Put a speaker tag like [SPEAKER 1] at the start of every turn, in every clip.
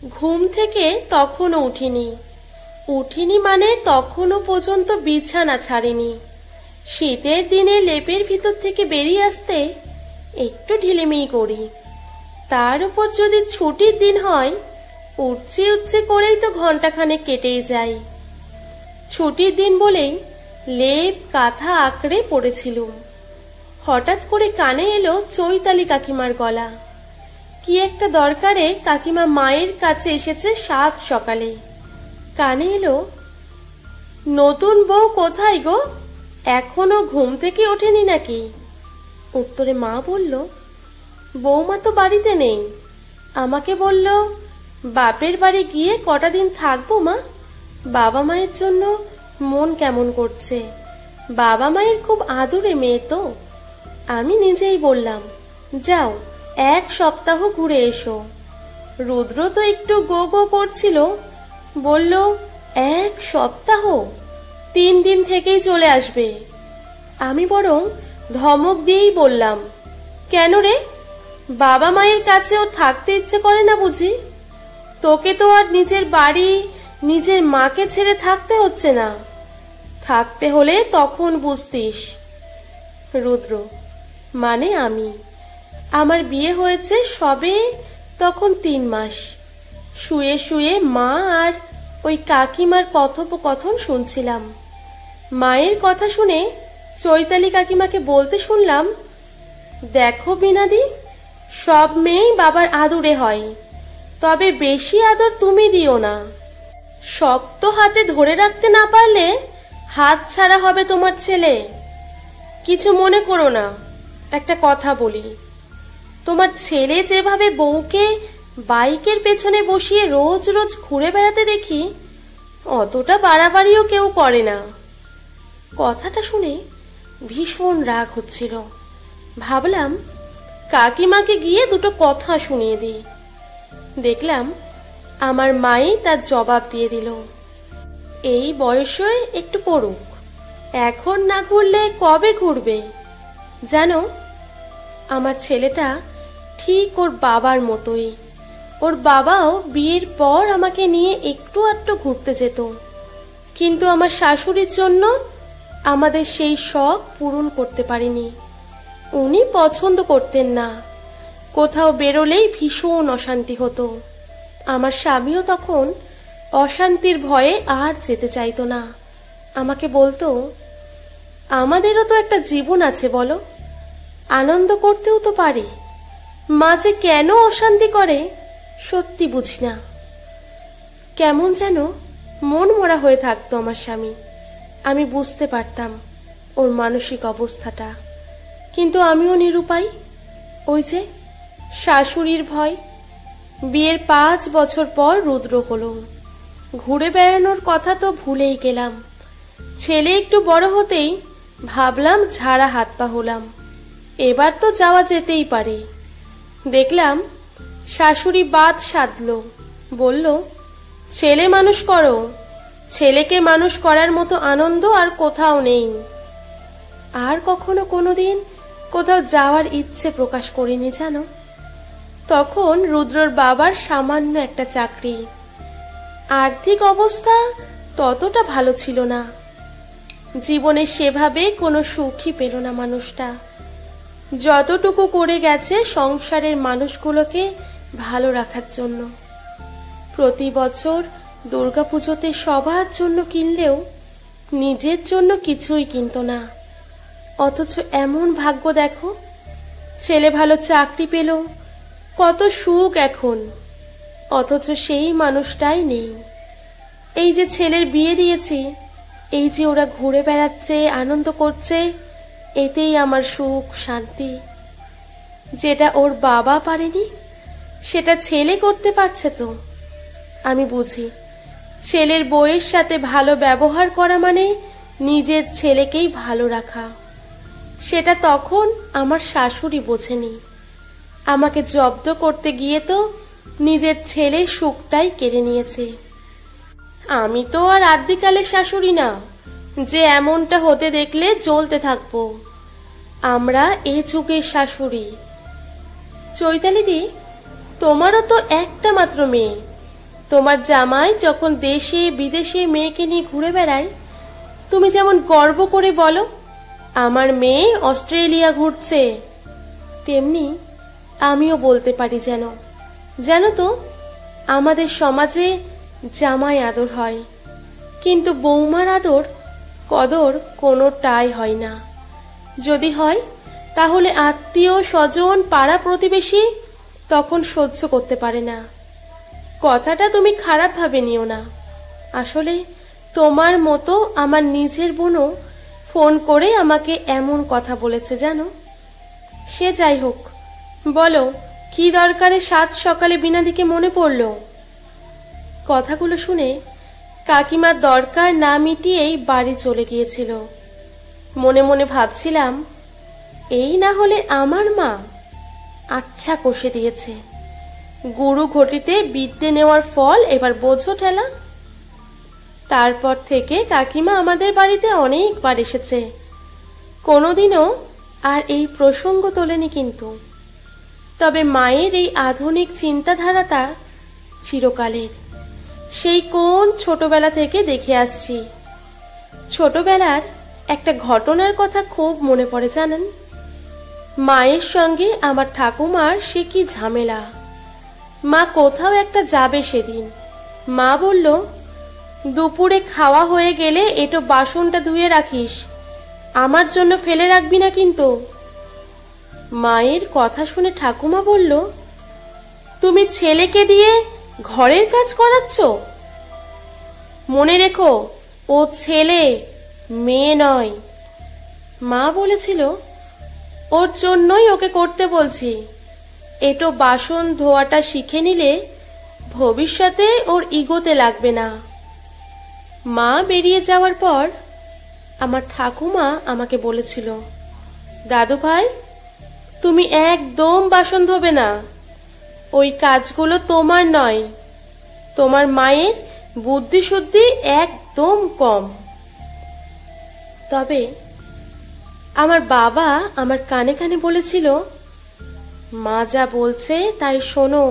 [SPEAKER 1] ঘুম থেকে তখনও উঠিনি। উঠিনি মানে তখনও পর্যন্ত বিছানা ছাড়িনি। শীতের দিনে লেপের ভিতর থেকে বেরিয়ে আসতে একটু ঢিলেমিই করি। তার উপর যদি ছুটির দিন হয়, উঠছে উঠছে করেই তো ঘন্টাখানেক কেটেই যায়। ছুটির দিন বলেই লেপ কাঁথা আঁকড়ে পড়েছিলুম। হঠাৎ করে কানে এলো চৈতালি কাকিমার গলা। কি একটা দরকারে কাকিমা মায়ের কাছে এসেছে সাত সকালে। কানে এলো, নতুন বউ কোথায় গো, এখনো ঘুম থেকে ওঠেনি নাকি? উত্তরে মা বলল, বৌমা তো বাড়িতে নেই। আমাকে বলল বাপের বাড়ি গিয়ে কটা দিন থাকবো মা, বাবা মায়ের জন্য মন কেমন করছে। বাবা মায়ের খুব আদুরে মেয়ে তো। আমি নিজেই বললাম, যাও এক সপ্তাহ ঘুরে এসো। রুদ্র তো একটু গো গো করছিল, বলল এক সপ্তাহ, 3 দিন থেকেই চলে আসবে। আমি বরং ধমক দিয়েই বললাম, কেন রে, বাবা মায়ের কাছে ও থাকতে ইচ্ছে করে না বুঝি? তোকে তো আর নিজের বাড়ি নিজের মাকে ছেড়ে থাকতে হচ্ছে না। থাকতে হলে তখন বুঝতিস। রুদ্র মানে আমি। আমার বিয়ে হয়েছে সবে তখন 3 মাস। শুয়ে শুয়ে মা আর ওই কাকিমার কথোপকথন শুনছিলাম। মায়ের কথা শুনে চৈতালি কাকিমাকে বলতে শুনলাম, দেখো বিনাদি, সব মেয়েই বাবার আদুরে হয়, তবে বেশি আদর তুমি দিও না। শক্ত হাতে ধরে রাখতে না পারলে হাত ছাড়া হবে তোমার ছেলে। কিছু মনে করো না, একটা কথা বলি। তোমার ছেলে যেভাবে বউকে বাইকের পেছনে বসিয়ে রোজ রোজ ঘুরে বেড়াতে দেখি, অতটা বাড়াবাড়িও কেউ করে না। কথাটা শুনে ভীষণ রাগ হচ্ছিল। ভাবলাম কাকিমাকে গিয়ে দুটো কথা শুনিয়ে দিই। দেখলাম আমার মাই তার জবাব দিয়ে দিল, এই বয়সে একটু পড়ুক, এখন না ঘুরলে কবে ঘুরবে? জানো, আমার ছেলেটা ঠিক ওর বাবার মতোই। ওর বাবাও বিয়ের পর আমাকে নিয়ে একটু আধটু ঘুরতে যেত, কিন্তু আমার শাশুড়ির জন্য আমাদের সেই শখ পূরণ করতে পারিনি। উনি পছন্দ করতেন না, কোথাও বেরোলেই ভীষণ অশান্তি হতো। আমার স্বামীও তখন অশান্তির ভয়ে আর যেতে চাইতো না। আমাকে বলতো, আমাদেরও তো একটা জীবন আছে বলো, আনন্দ করতেও তো পারি। মাঝে কেন অশান্তি করে সত্যি বুঝি না। কেমন যেন মন মরা হয়ে থাকতো আমার স্বামী। আমি বুঝতে পারতাম ওর মানসিক অবস্থাটা, কিন্তু আমিও নিরুপায়। ওই যে শাশুড়ির ভয়। বিয়ের 5 বছর পর রুদ্র হলো। ঘুরে বেড়ানোর কথা তো ভুলেই গেলাম। ছেলে একটু বড় হতেই ভাবলাম ঝাড়া হাত পা হলাম, এবার তো যাওয়া যেতেই পারে। দেখলাম শাশুড়ি বাদ সাধলো, বলল, ছেলে মানুষ করো, ছেলেকে মানুষ করার মতো আনন্দ আর কোথাও নেই। আর কখনো কোনোদিন কোথাও যাওয়ার ইচ্ছে প্রকাশ করিনি জানো। তখন রুদ্রর বাবার সামান্য একটা চাকরি। আর্থিক অবস্থা ততটা ভালো ছিল না। জীবনে সেভাবে কোনো সুখই পেল না মানুষটা। যতটুকু করে গেছে সংসারের মানুষগুলোকে ভালো রাখার জন্য। প্রতি বছর দুর্গাপুজোতে সবার জন্য কিনলেও নিজের জন্য কিছুই কিনত না। অথচ এমন ভাগ্য দেখো, ছেলে ভালো চাকরি পেল, কত সুখ এখন। অথচ সেই মানুষটাই নেই। এই যে ছেলের বিয়ে দিয়েছি, এই যে ওরা ঘুরে বেড়াচ্ছে, আনন্দ করছে, এতেই আমার সুখ শান্তি। যেটা ওর বাবা পারেনি সেটা ছেলে করতে পারছে তো। আমি বুঝি ছেলের বউয়ের সাথে ভালো ব্যবহার করা মানে নিজের ছেলেকেই ভালো রাখা। সেটা তখন আমার শাশুড়ি বোঝেনি। আমাকে জব্দ করতে গিয়ে তো নিজের ছেলের সুখটাই কেড়ে নিয়েছে। আমি তো আর আদ্যিকালের শাশুড়ি না যে এমনটা হতে দেখলে জ্বলতে থাকবো। আমরা এই যুগের শাশুড়ি। চৈতালিদি, তোমারও তো একটা মাত্র মেয়ে, তোমার জামাই যখন দেশে বিদেশে মেয়েকে নিয়ে ঘুরে বেড়ায়, তুমি যেমন গর্ব করে বলো আমার মেয়ে অস্ট্রেলিয়া ঘুরছে, তেমনি আমিও বলতে পারি যেন। জানো তো, আমাদের সমাজে জামাই আদর হয়, কিন্তু বৌমার আদর কদর কোনোটাই হয় না। যদি হয় তাহলে আত্মীয় স্বজন পাড়া প্রতিবেশী তখন সহ্য করতে পারে না। কথাটা তুমি খারাপ ভাবে নিও না। আসলে তোমার মতো আমার নিজের বোনও ফোন করে আমাকে এমন কথা বলেছে জানো। সে যাই হোক, বলো কি দরকারে সাত সকালে বিনাদিকে মনে পড়লো? কথাগুলো শুনে কাকিমার দরকার না মিটিয়েই বাড়ি চলে গিয়েছিল। মনে মনে ভাবছিলাম, এই না হলে আমার মা আচ্ছা কষে দিয়েছে। গুরু ঘটিতে বিদ্যে নেওয়ার ফল এবার বোঝো ঠেলা। তারপর থেকে কাকিমা আমাদের বাড়িতে অনেকবার এসেছে, কোনোদিনও আর এই প্রসঙ্গ তোলেনি। কিন্তু তবে মায়ের এই আধুনিক চিন্তাধারাটা চিরকালের। সেই কোন ছোটবেলা থেকে দেখে আসছি। ছোটবেলার একটা ঘটনার কথা খুব মনে পড়ে জানেন। মায়ের সঙ্গে আমার ঠাকুমার সে কি ঝামেলা। মা কোথাও একটা যাবে সেদিন। মা বলল, দুপুরে খাওয়া হয়ে গেলে এটো বাসনটা ধুয়ে রাখিস, আমার জন্য ফেলে রাখবি না কিন্তু। মায়ের কথা শুনে ঠাকুমা বলল, তুমি ছেলেকে দিয়ে ঘরের কাজ করাচ্ছ? মনে রেখো, ও ছেলে, মেয়ে নয়। মা বলেছিল, ওর জন্যই ওকে করতে বলছি। এটো বাসন ধোয়াটা শিখে নিলে ভবিষ্যতে ওর ইগোতে লাগবে না। মা বেরিয়ে যাওয়ার পর আমার ঠাকুমা আমাকে বলেছিল, দাদু ভাই, তুমি একদম বাসন ধোবে না, ওই কাজগুলো তোমার নয়। তোমার মায়ের বুদ্ধি শুদ্ধি একদম কম। তবে আমার বাবা আমার কানে কানে বলেছিল, মা যা বলছে তাই শোনো,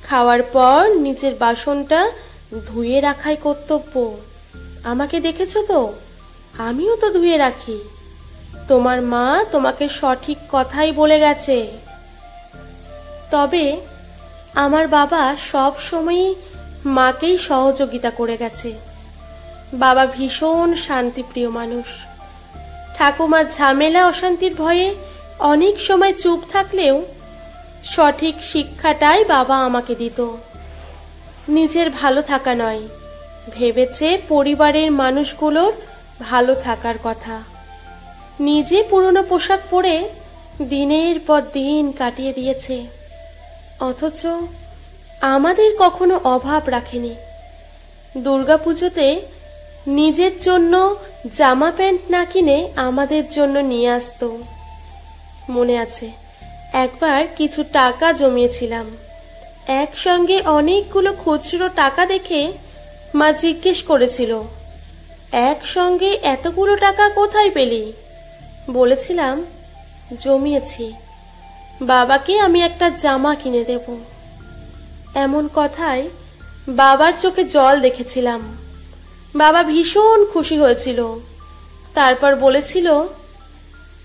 [SPEAKER 1] খাওয়ার পর নিজের বাসনটা ধুয়ে রাখাই কর্তব্য। আমাকে দেখেছো তো, আমিও তো ধুয়ে রাখি। তোমার মা তোমাকে সঠিক কথাই বলে গেছে। তবে আমার বাবা সব সময়ই মাকেই সহযোগিতা করে গেছে। বাবা ভীষণ শান্তিপ্রিয় মানুষ। ঠাকুমার ঝামেলা অশান্তির ভয়ে অনেক সময় চুপ থাকলেও সঠিক শিক্ষাটাই বাবা আমাকে দিত। নিজের ভালো থাকা নয়, ভেবেছে পরিবারের মানুষগুলোর ভালো থাকার কথা। নিজে পুরনো পোশাক পরে দিনের পর দিন কাটিয়ে দিয়েছে, অথচ আমাদের কখনো অভাব রাখেনি। দুর্গাপুজোতে নিজের জন্য জামা প্যান্ট না কিনে আমাদের জন্য নিয়ে আসতো। মনে আছে, একবার কিছু টাকা জমিয়েছিলাম। একসঙ্গে অনেকগুলো খুচরো টাকা দেখে মা জিজ্ঞেস করেছিল, একসঙ্গে এতগুলো টাকা কোথায় পেলি? বলেছিলাম, জমিয়েছি, বাবাকে আমি একটা জামা কিনে দেব। এমন কথায় বাবার চোখে জল দেখেছিলাম। বাবা ভীষণ খুশি হয়েছিল। তারপর বলেছিল,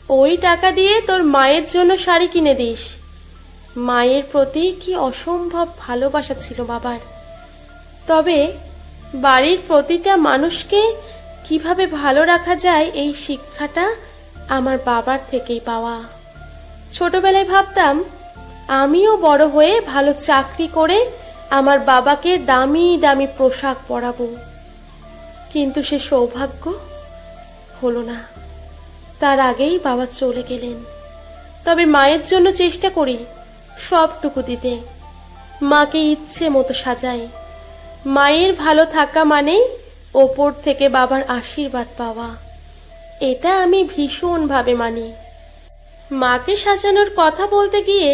[SPEAKER 1] ওই টাকা দিয়ে তোর মায়ের জন্য শাড়ি কিনে দিস। মায়ের প্রতি কি অসম্ভব ভালোবাসা ছিল বাবার। তবে বাড়ির প্রতিটা মানুষকে কিভাবে ভালো রাখা যায় এই শিক্ষাটা আমার বাবার থেকেই পাওয়া। ছোটবেলায় ভাবতাম আমিও বড় হয়ে ভালো চাকরি করে আমার বাবাকে দামি দামি পোশাক পরাবো, কিন্তু সে সৌভাগ্য হলো না। তার আগেই বাবা চলে গেলেন। তবে মায়ের জন্য চেষ্টা করি সবটুকু দিতে। মাকে ইচ্ছে মতো সাজাই। মায়ের ভালো থাকা মানেই ওপর থেকে বাবার আশীর্বাদ পাওয়া, এটা আমি ভীষণ ভাবে মানি। মাকে সাজানোর কথা বলতে গিয়ে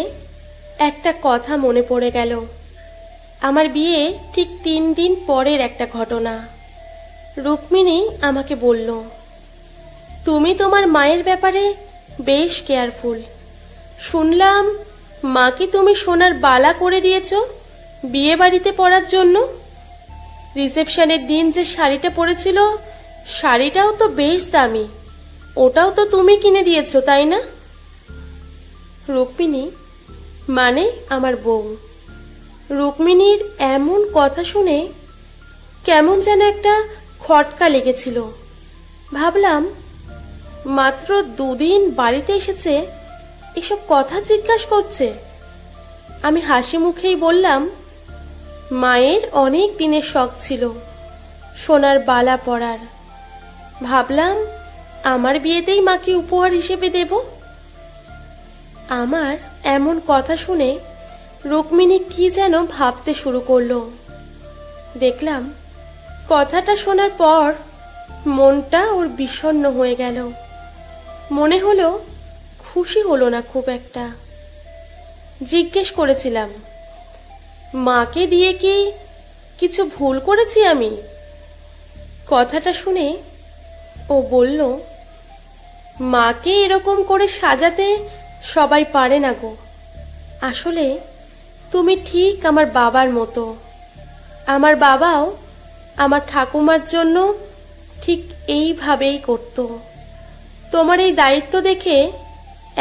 [SPEAKER 1] একটা কথা মনে পড়ে গেল। আমার বিয়ে ঠিক 3 দিন পরের একটা ঘটনা। রুক্মিণী আমাকে বলল, তুমি তোমার মায়ের ব্যাপারে বেশ কেয়ারফুল। শুনলাম মাকে তুমি সোনার বালা করে দিয়েছ, বিয়ে বাড়িতে পরার জন্য। রিসেপশনের দিন যে শাড়িটা পরেছিল শাড়িটাও তো বেশ দামি, ওটাও তো তুমি কিনে দিয়েছো তাই না? রুক্মিণী মানে আমার বউ। রুক্মিণীর এমন কথা শুনে কেমন যেন একটা খটকা লেগেছিল। ভাবলাম মাত্র 2 দিন বাড়িতে এসেছে, এসব কথা জিজ্ঞাসা করছে। আমি হাসি মুখেই বললাম, মায়ের অনেক দিনের শখ ছিল সোনার বালা পরার। ভাবলাম আমার বিয়েতেই মাকে উপহার হিসেবে দেব। আমার এমন কথা শুনে রুক্মিণী কি যেন ভাবতে শুরু করলো। দেখলাম কথাটা শোনার পর মনটা ওর বিষণ্ণ হয়ে গেল। মনে হলো খুশি হলো না খুব একটা। জিজ্ঞেস করেছিলাম, মাকে দিয়ে কি কিছু ভুল করেছি আমি? কথাটা শুনে ও বলল, মাকে এরকম করে সাজাতে সবাই পারে না গো। আসলে তুমি ঠিক আমার বাবার মতো। আমার বাবাও আমার ঠাকুমার জন্য ঠিক এইভাবেই করত। তোমার এই দায়িত্ব দেখে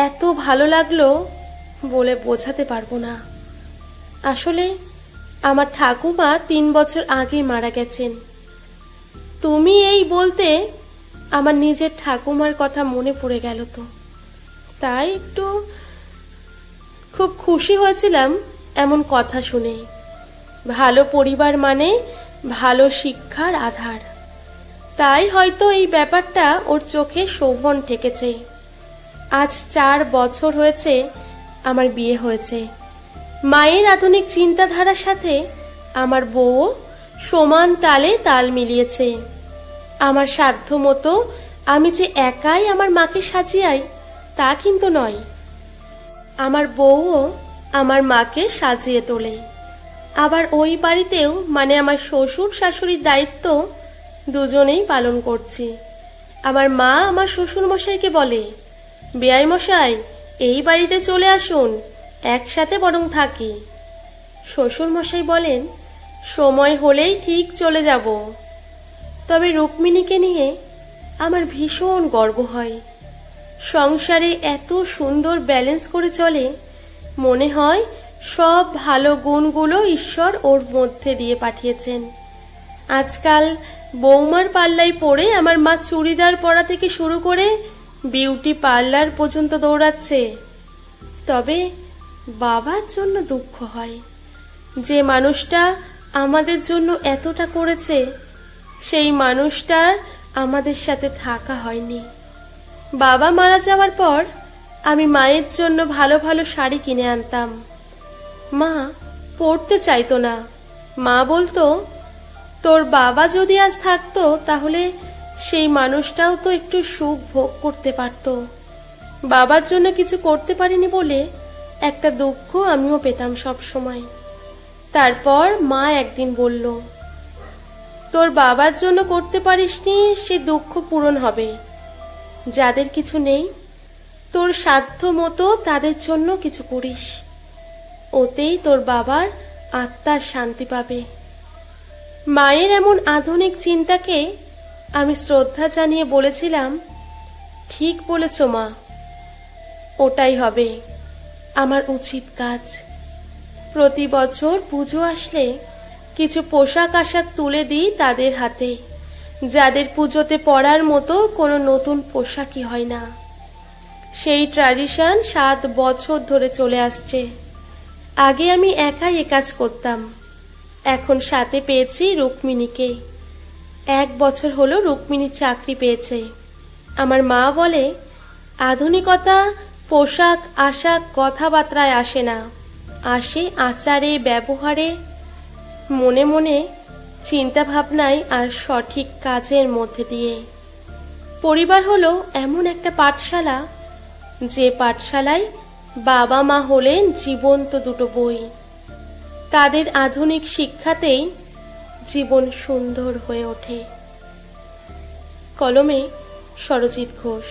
[SPEAKER 1] এত ভালো লাগলো বলে বোঝাতে পারবো না। আসলে আমার ঠাকুমা 3 বছর আগে মারা গেছেন। তুমি এই বলতে আমার নিজের ঠাকুমার কথা মনে পড়ে গেল, তো তাই একটু খুব খুশি হয়েছিলাম এমন কথা শুনে। ভালো পরিবার মানে ভালো শিক্ষার আধার। তাই হয়তো এই ব্যাপারটা ওর চোখে শোভন ঠেকেছে। আজ 4 বছর হয়েছে আমার বিয়ে হয়েছে। মায়ের আধুনিক চিন্তাধারার সাথে আমার বউ সমান তালে তাল মিলিয়েছে। আমার সাধ্য মতো আমি যে একাই আমার মাকে সাজিয়াই তা কিন্তু নয়, আমার বউও আমার মাকে সাজিয়ে তোলে। আবার ওই বাড়িতেও মানে আমার শ্বশুর শাশুড়ির দায়িত্ব দুজনেই পালন করছি। আমার মা আমার শ্বশুর মশাইকে বলে, বেয়াই মশাই এই বাড়িতে চলে আসুন, একসাথে বরং থাকি। শ্বশুর মশাই বলেন, সময় হলেই ঠিক চলে যাব। তবে রুক্মিণীকে নিয়ে আমার ভীষণ গর্ব হয়। সংসারে এত সুন্দর ব্যালেন্স করে চলে, মনে হয় সব ভালো গুণগুলো ঈশ্বর ওর মধ্যে দিয়ে পাঠিয়েছেন। আজকাল বৌমার পাল্লায় পড়ে আমার মা চুড়িদার পরা থেকে শুরু করে বিউটি পার্লার পর্যন্ত দৌড়াচ্ছে। তবে বাবার জন্য দুঃখ হয়, যে মানুষটা আমাদের জন্য এতটা করেছে সেই মানুষটার আমাদের সাথে থাকা হয়নি। বাবা মারা যাওয়ার পর আমি মায়ের জন্য ভালো ভালো শাড়ি কিনে আনতাম। মা পরতে চাইতো না। মা বলতো, তোর বাবা যদি আজ থাকতো তাহলে সেই মানুষটাও তো একটু সুখ ভোগ করতে পারতো। বাবার জন্য কিছু করতে পারিনি বলে একটা দুঃখ আমিও পেতাম সব সময়। তারপর মা একদিন বলল, তোর বাবার জন্য করতে পারিসনি সে দুঃখ পূরণ হবে। যাদের কিছু নেই তোর সাধ্য মতো তাদের জন্য কিছু করিস, ওতেই তোর বাবার আত্মার শান্তি পাবে। মায়ের এমন আধুনিক চিন্তাকে আমি শ্রদ্ধা জানিয়ে বলেছিলাম, ঠিক বলেছ মা, ওটাই হবে আমার উচিত কাজ। প্রতি বছর পুজো আসলে কিছু পোশাক আশাক তুলে দিই তাদের হাতে, যাদের পুজোতে পরার মতো কোনো নতুন পোশাকই হয় না। সেই ট্র্যাডিশন 7 বছর ধরে চলে আসছে। আগে আমি একাই এ কাজ করতাম, এখন সাথে পেয়েছি রুক্মিণীকে। 1 বছর হলো রুক্মিণী চাকরি পেয়েছে। আমার মা বলে, আধুনিকতা পোশাক আশাক কথাবার্তায় আসে না, আসে আচারে ব্যবহারে, মনে মনে চিন্তা ভাবনায় আর সঠিক কাজের মধ্যে দিয়ে। পরিবার হলো এমন একটা পাঠশালা, যে পাঠশালায় বাবা মা হলেন জীবন্ত দুটো বই। তাদের আধুনিক শিক্ষাতেই জীবন সুন্দর হয়ে ওঠে। কলমে সরজিৎ ঘোষ।